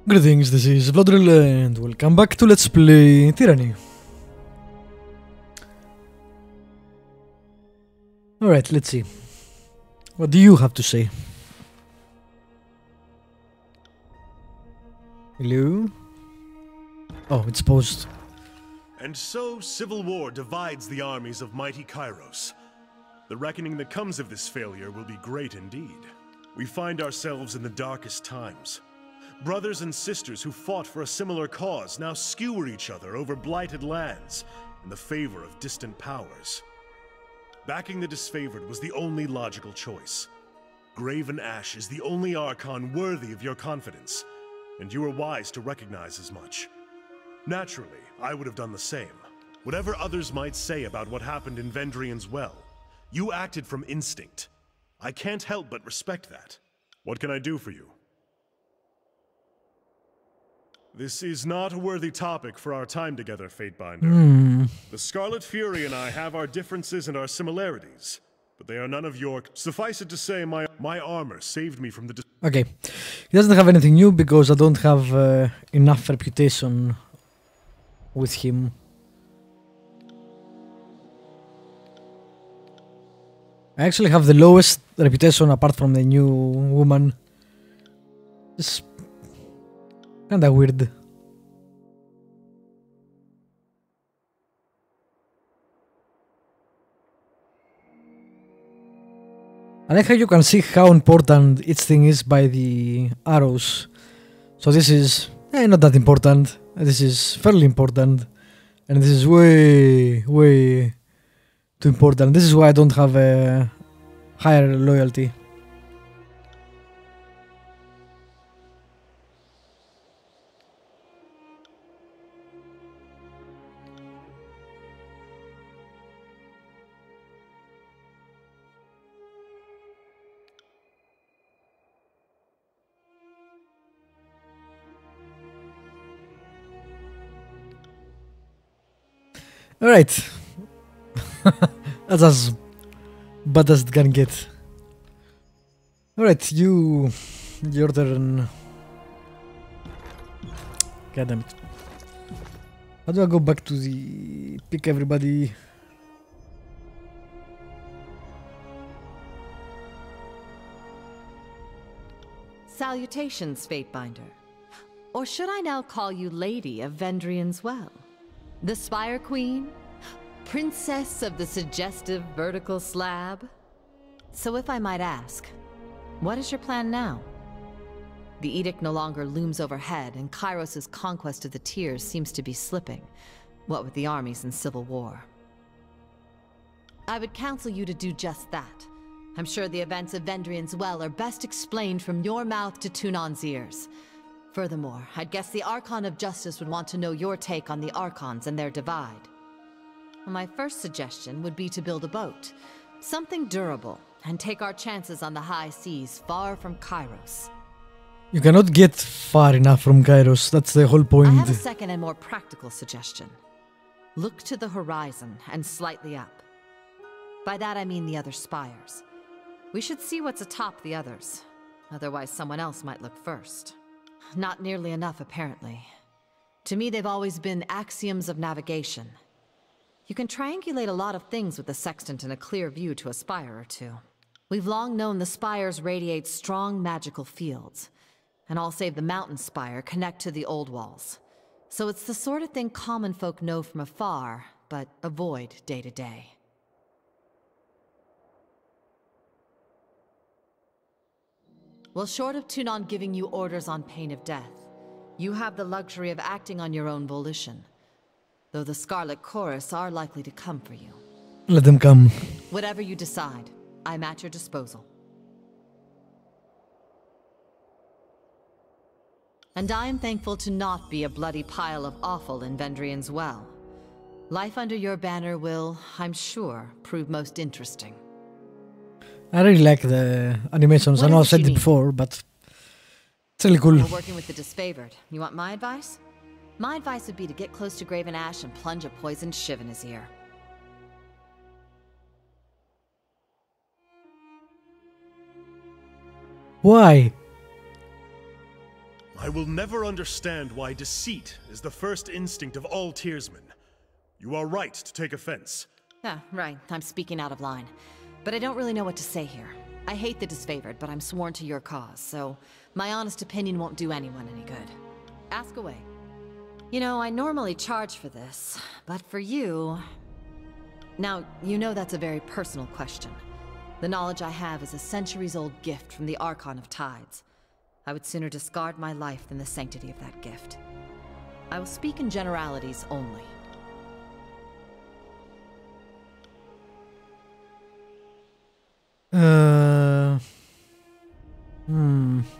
Greetings, this is Vlodril and welcome back to Let's Play Tyranny. Alright, let's see. What do you have to say? Hello? Oh, it's paused. And so, civil war divides the armies of mighty Kairos. The reckoning that comes of this failure will be great indeed. We find ourselves in the darkest times. Brothers and sisters who fought for a similar cause now skewer each other over blighted lands in the favor of distant powers. Backing the disfavored was the only logical choice. Graven Ash is the only Archon worthy of your confidence, and you were wise to recognize as much. Naturally, I would have done the same. Whatever others might say about what happened in Vendrian's Well, you acted from instinct. I can't help but respect that. What can I do for you? This is not a worthy topic for our time together, Fatebinder. The Scarlet Fury and I have our differences and our similarities, but they are none of your... Suffice it to say, my armor saved me from the... Okay, he doesn't have anything new because I don't have enough reputation with him. I actually have the lowest reputation apart from the new woman. It's kinda weird. I like how you can see how important each thing is by the arrows. So this is not that important. This is fairly important. And this is way too important. This is why I don't have a higher loyalty. Alright. That's as bad as it can get. Alright, your turn. God damn it. How do I go back to the pick everybody? Salutations, Fatebinder. Or should I now call you Lady of Vendrian's Well? The Spire Queen? Princess of the suggestive vertical slab? So if I might ask, what is your plan now? The edict no longer looms overhead, and Kairos' conquest of the Tiers seems to be slipping, what with the armies in civil war. I would counsel you to do just that. I'm sure the events of Vendrian's Well are best explained from your mouth to Tunon's ears. Furthermore, I'd guess the Archon of Justice would want to know your take on the Archons and their divide. My first suggestion would be to build a boat. Something durable, and take our chances on the high seas far from Kairos. You cannot get far enough from Kairos, that's the whole point. I have a second and more practical suggestion. Look to the horizon and slightly up. By that I mean the other spires. We should see what's atop the others. Otherwise someone else might look first. Not nearly enough, apparently. To me, they've always been axioms of navigation. You can triangulate a lot of things with the sextant and a clear view to a spire or two. We've long known the spires radiate strong magical fields, and all save the mountain spire connect to the old walls. So it's the sort of thing common folk know from afar, but avoid day to day. Well, short of Tunon giving you orders on pain of death, you have the luxury of acting on your own volition. Though the Scarlet Chorus are likely to come for you. Let them come. Whatever you decide, I'm at your disposal. And I am thankful to not be a bloody pile of offal in Vendrian's Well. Life under your banner will, I'm sure, prove most interesting. I really like the animations. I know I've said it before, but it's really cool. We're working with the disfavored. You want my advice? My advice would be to get close to Graven Ash and plunge a poisoned shiv in his ear. Why? I will never understand why deceit is the first instinct of all Tearsmen. You are right to take offense. Ah, right. I'm speaking out of line. But I don't really know what to say here. I hate the disfavored, but I'm sworn to your cause, so my honest opinion won't do anyone any good. Ask away. You know, I normally charge for this, but for you... Now, you know that's a very personal question. The knowledge I have is a centuries-old gift from the Archon of Tides. I would sooner discard my life than the sanctity of that gift. I will speak in generalities only.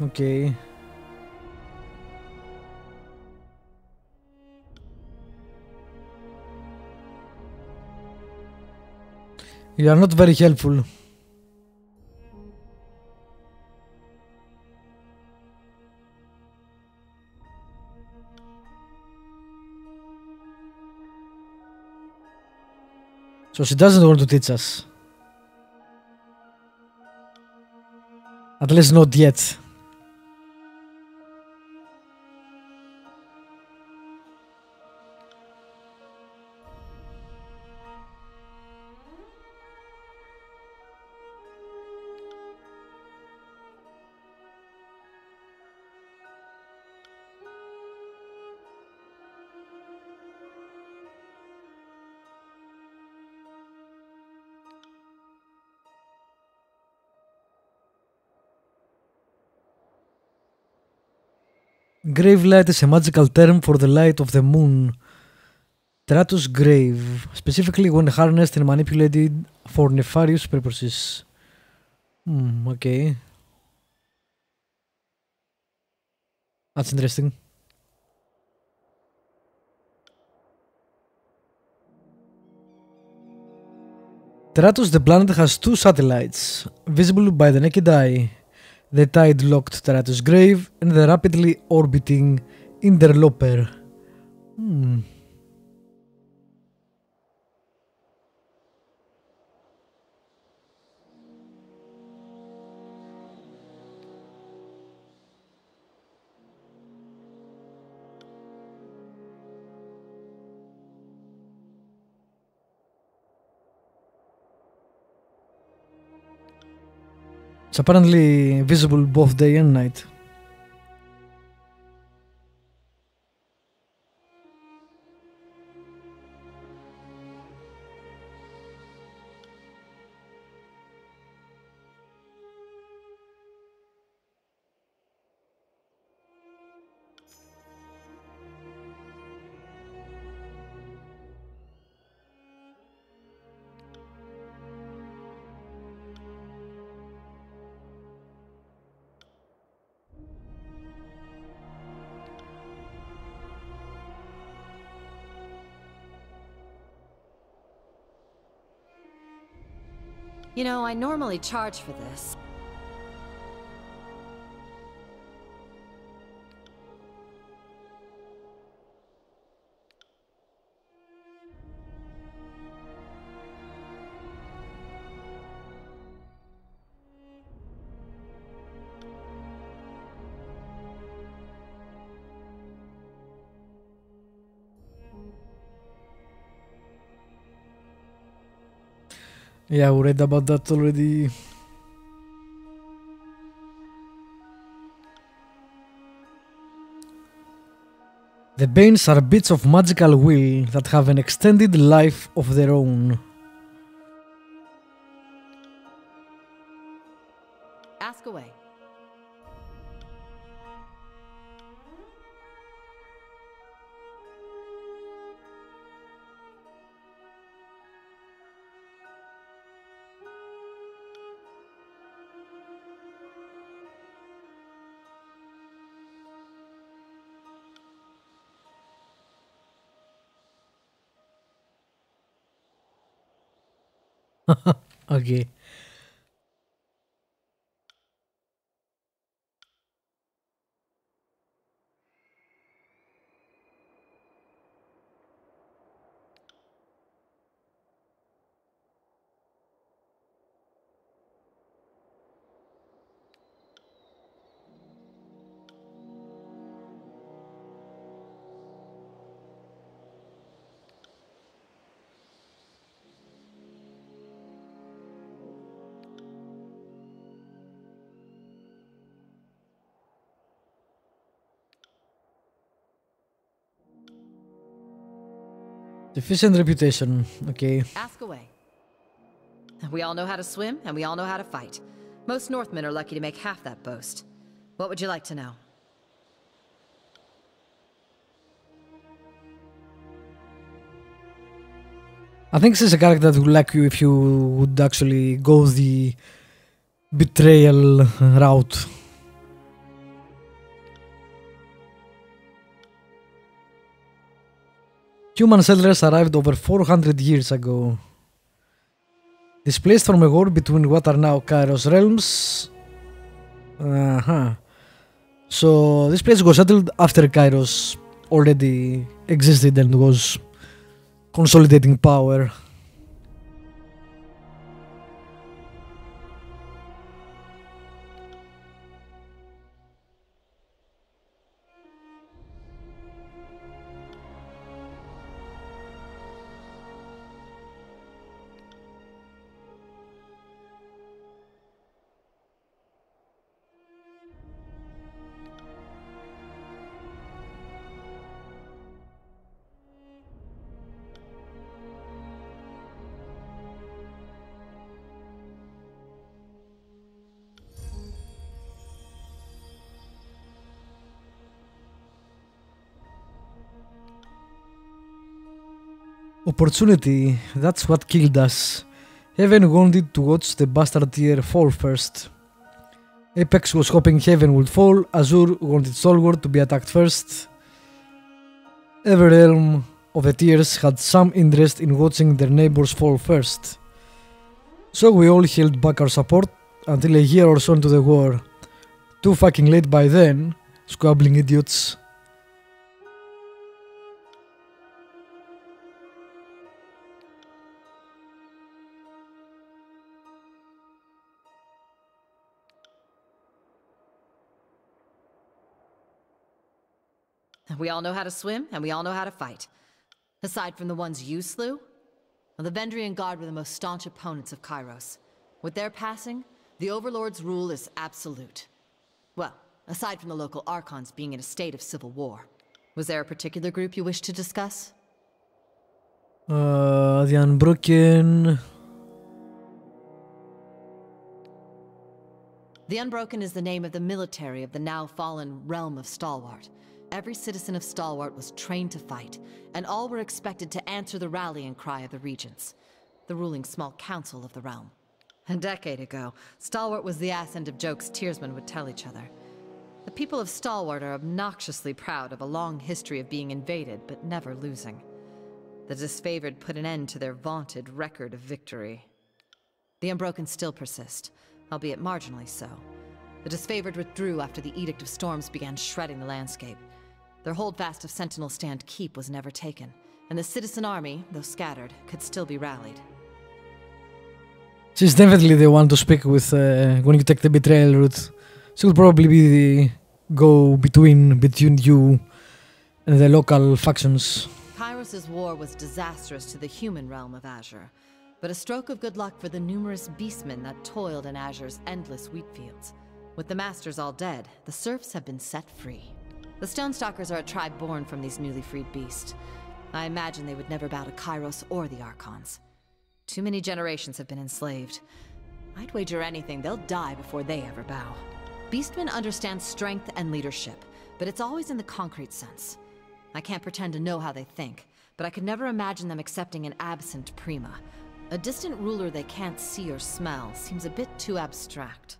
Okay. You are not very helpful. So she doesn't want to teach us. At least not yet. Grave light is a magical term for the light of the moon. Tratus grave, specifically when harnessed and manipulated for nefarious purposes. Okay. That's interesting. Tratus the planet has two satellites, visible by the naked eye. The tide-locked Tratus grave and the rapidly orbiting Interloper. It's apparently visible both day and night. You know, I normally charge for this. Yeah, we read about that already. The Banes are bits of magical will that have an extended life of their own. Ask away. Okay. Sufficient reputation, okay. Ask away. We all know how to swim, and we all know how to fight. Most Northmen are lucky to make half that boast. What would you like to know? I think this is a character that would like you if you would actually go the betrayal route. Human settlers arrived over 400 years ago. Displaced from a war between what are now Kairos realms. So this place was settled after Kairos already existed and was consolidating power. Opportunity, that's what killed us. Heaven wanted to watch the bastard tier fall first. Apex was hoping Heaven would fall, Azure wanted Stalwart to be attacked first. Every realm of the tiers had some interest in watching their neighbors fall first. So we all held back our support until a year or so into the war. Too fucking late by then, squabbling idiots. We all know how to swim, and we all know how to fight. Aside from the ones you slew, the Vendrian Guard were the most staunch opponents of Kairos. With their passing, the Overlord's rule is absolute. Well, aside from the local Archons being in a state of civil war. Was there a particular group you wish to discuss? The Unbroken... The Unbroken is the name of the military of the now fallen realm of Stalwart. Every citizen of Stalwart was trained to fight, and all were expected to answer the rallying cry of the Regents, the ruling small council of the realm. A decade ago, Stalwart was the ass end of jokes tiersmen would tell each other. The people of Stalwart are obnoxiously proud of a long history of being invaded, but never losing. The disfavored put an end to their vaunted record of victory. The Unbroken still persist, albeit marginally so. The disfavored withdrew after the Edict of Storms began shredding the landscape. Their holdfast of Sentinel Stand Keep was never taken, and the citizen army, though scattered, could still be rallied. She's definitely the one to speak with when you take the betrayal route. She will probably be the go-between between you and the local factions. Kairos' war was disastrous to the human realm of Azure, but a stroke of good luck for the numerous beastmen that toiled in Azure's endless wheat fields. With the masters all dead, the serfs have been set free. The Stonestalkers are a tribe born from these newly freed beasts. I imagine they would never bow to Kairos or the Archons. Too many generations have been enslaved. I'd wager anything they'll die before they ever bow. Beastmen understand strength and leadership, but it's always in the concrete sense. I can't pretend to know how they think, but I could never imagine them accepting an absent Prima. A distant ruler they can't see or smell seems a bit too abstract.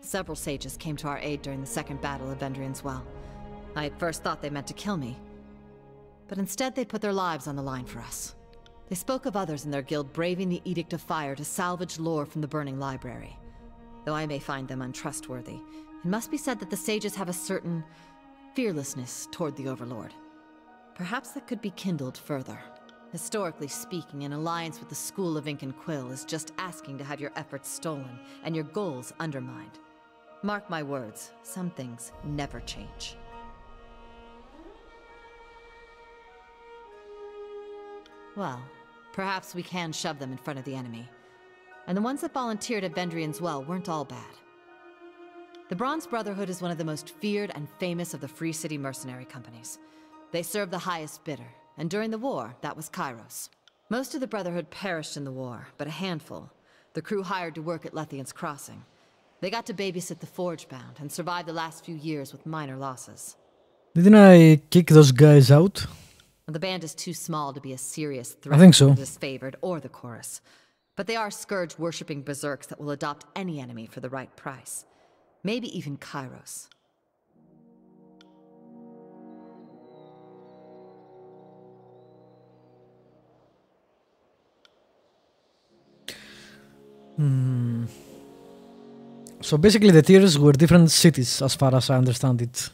Several sages came to our aid during the Second Battle of Vendrian's Well. I at first thought they meant to kill me, but instead they put their lives on the line for us. They spoke of others in their guild braving the Edict of Fire to salvage lore from the burning library. Though I may find them untrustworthy, it must be said that the sages have a certain fearlessness toward the Overlord. Perhaps that could be kindled further. Historically speaking, an alliance with the School of Ink and Quill is just asking to have your efforts stolen and your goals undermined. Mark my words, some things never change. Well, perhaps we can shove them in front of the enemy. And the ones that volunteered at Vendrian's Well weren't all bad. The Bronze Brotherhood is one of the most feared and famous of the Free City mercenary companies. They serve the highest bidder, and during the war, that was Kairos. Most of the Brotherhood perished in the war, but a handful. The crew hired to work at Lethian's Crossing. They got to babysit the Forgebound and survived the last few years with minor losses. Didn't I kick those guys out? The band is too small to be a serious threat I think so. to the Disfavored or the Chorus. But they are Scourge-worshipping berserks that will adopt any enemy for the right price. Maybe even Kairos. So basically the tiers were different cities as far as I understand it.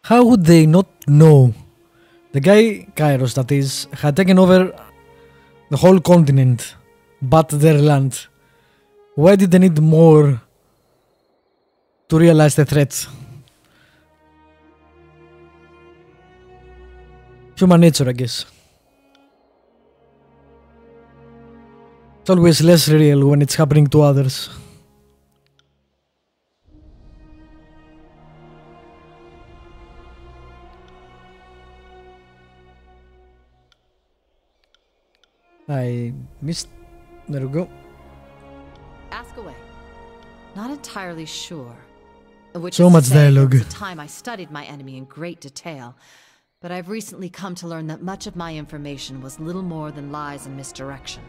How would they not know? The guy, Kairos that is, had taken over the whole continent, but their land. Why did they need more to realize the threat? Human nature, I guess. It's always less real when it's happening to others. I missed. There we go. Ask away. Not entirely sure. Which So is to much say, there dialogue. was a time I studied my enemy in great detail, but I've recently come to learn that much of my information was little more than lies and misdirection.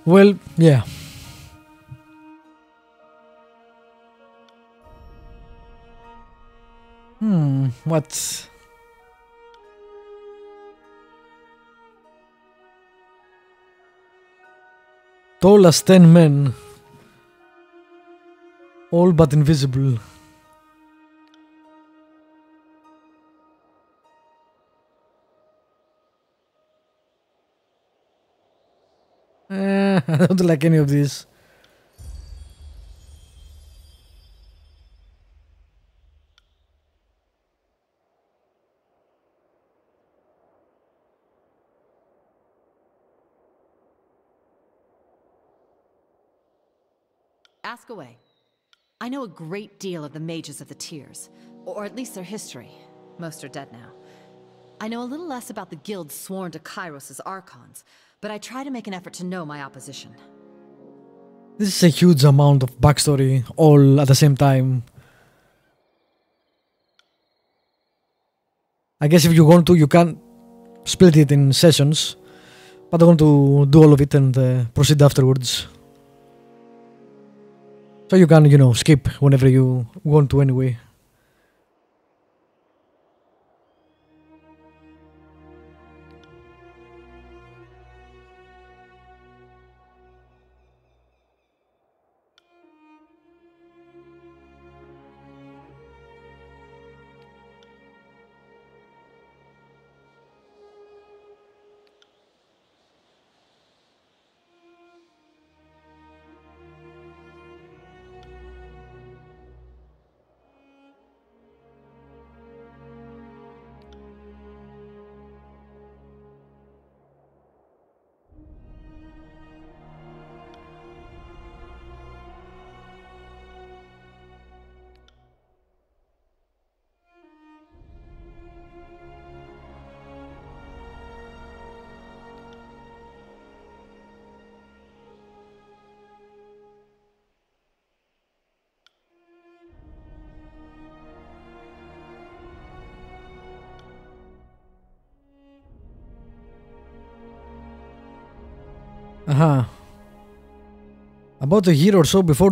Well, yeah. What? Tall as 10 men. All but invisible. I don't like any of these. Ask away. I know a great deal of the mages of the tiers, or at least their history. Most are dead now. I know a little less about the guilds sworn to Kairos' archons, but I try to make an effort to know my opposition. This is a huge amount of backstory all at the same time. I guess if you want to, you can split it in sessions, but I want to do all of it and proceed afterwards. So you can, skip whenever you want to anyway. Aha. About a year or so before the